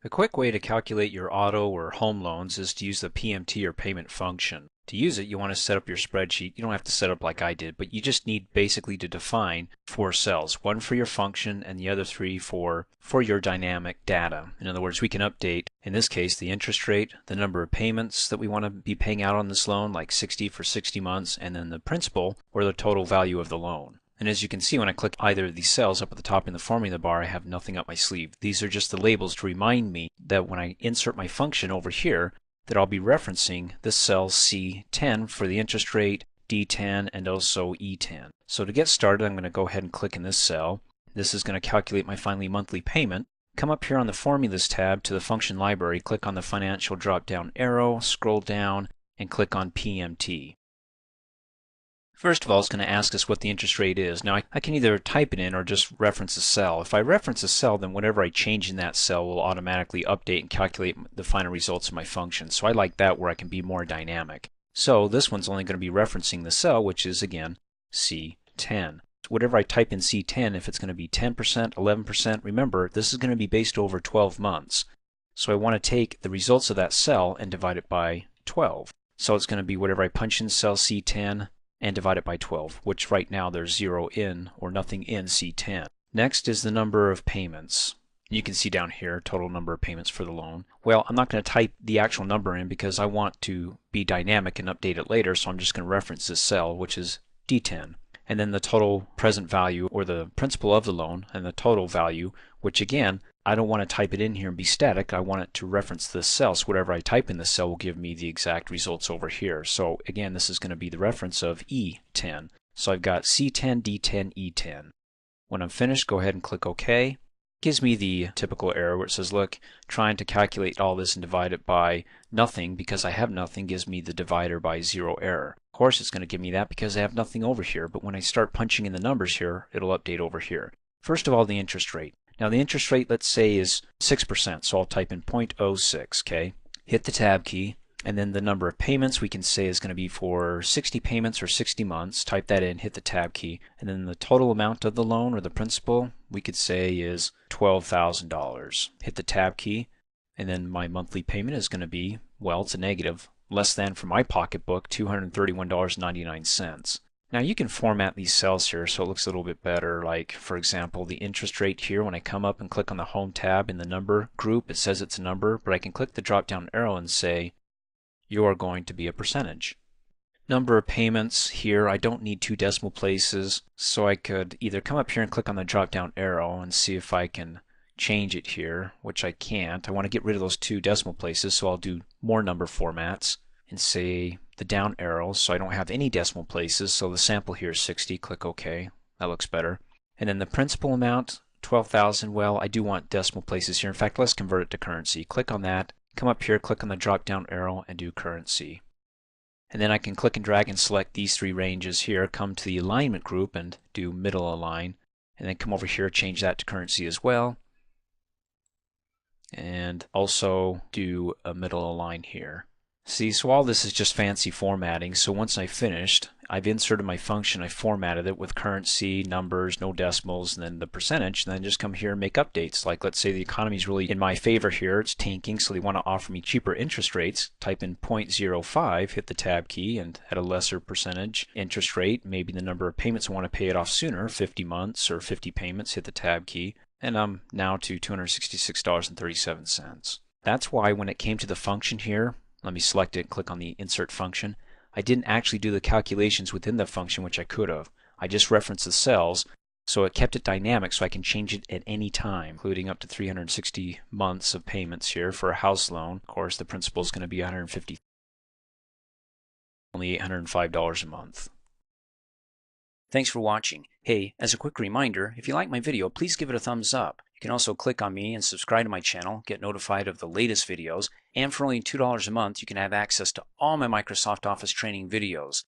A quick way to calculate your auto or home loans is to use the PMT or payment function. To use it, you want to set up your spreadsheet. You don't have to set up like I did, but you just need basically to define 4 cells, one for your function and the other 3 for your dynamic data. In other words, we can update, in this case, the interest rate, the number of payments that we want to be paying out on this loan, like 60 for 60 months, and then the principal or the total value of the loan. And as you can see, when I click either of these cells up at the top in the formula bar, I have nothing up my sleeve. These are just the labels to remind me that when I insert my function over here, that I'll be referencing this cell C10 for the interest rate, D10, and also E10. So to get started, I'm going to go ahead and click in this cell. This is going to calculate my final monthly payment. Come up here on the Formulas tab to the function library, click on the financial drop-down arrow, scroll down, and click on PMT. First of all, it's going to ask us what the interest rate is. Now, I can either type it in or just reference a cell. If I reference a cell, then whatever I change in that cell will automatically update and calculate the final results of my function. So I like that where I can be more dynamic. So this one's only going to be referencing the cell, which is, again, C10. Whatever I type in C10, if it's going to be 10%, 11%, remember, this is going to be based over 12 months. So I want to take the results of that cell and divide it by 12. So it's going to be whatever I punch in cell C10, and divide it by 12, which right now there's 0 in or nothing in C10. Next is the number of payments. You can see down here total number of payments for the loan. Well, I'm not going to type the actual number in because I want to be dynamic and update it later, so I'm just going to reference this cell, which is D10. And then the total present value or the principal of the loan and the total value, which again, I don't want to type it in here and be static. I want it to reference this cell. So whatever I type in this cell will give me the exact results over here. So again, this is going to be the reference of E10. So I've got C10, D10, E10. When I'm finished, go ahead and click OK. It gives me the typical error where it says, look, trying to calculate all this and divide it by nothing because I have nothing gives me the divider by 0 error. Of course, it's going to give me that because I have nothing over here. But when I start punching in the numbers here, it'll update over here. First of all, the interest rate. Now the interest rate, let's say, is 6%, so I'll type in 0.06, okay? Hit the tab key, and then the number of payments we can say is going to be for 60 payments or 60 months. Type that in, hit the tab key, and then the total amount of the loan or the principal we could say is $12,000. Hit the tab key, and then my monthly payment is going to be, well, it's a negative, less than for my pocketbook, $231.99. Now you can format these cells here so it looks a little bit better, like for example the interest rate here. When I come up and click on the home tab in the number group, it says it's a number, but I can click the drop down arrow and say you are going to be a percentage. Number of payments here, I don't need 2 decimal places, so I could either come up here and click on the drop down arrow and see if I can change it here, which I can't. I want to get rid of those 2 decimal places, so I'll do more number formats and say the down arrow so I don't have any decimal places. So the sample here is 60. Click OK. That looks better. And then the principal amount, 12,000. Well, I do want decimal places here. In fact, let's convert it to currency. Click on that. Come up here, click on the drop down arrow and do currency. And then I can click and drag and select these 3 ranges here. Come to the alignment group and do middle align. And then come over here, change that to currency as well. And also do a middle align here. See, so all this is just fancy formatting. So once I've finished, I've inserted my function, I formatted it with currency, numbers, no decimals, and then the percentage, and then just come here and make updates. Like let's say the economy is really in my favor here, it's tanking, so they want to offer me cheaper interest rates. Type in 0.05, hit the tab key, and at a lesser percentage interest rate, maybe the number of payments I want to pay it off sooner, 50 months or 50 payments, hit the tab key, and I'm now to $266.37. That's why when it came to the function here, let me select it and click on the insert function. I didn't actually do the calculations within the function, which I could have. I just referenced the cells, so it kept it dynamic so I can change it at any time, including up to 360 months of payments here for a house loan. Of course, the principal is going to be $150, only $805 a month. Thanks for watching. Hey, as a quick reminder, if you like my video, please give it a thumbs up. You can also click on me and subscribe to my channel, get notified of the latest videos, and for only $2 a month, you can have access to all my Microsoft Office training videos.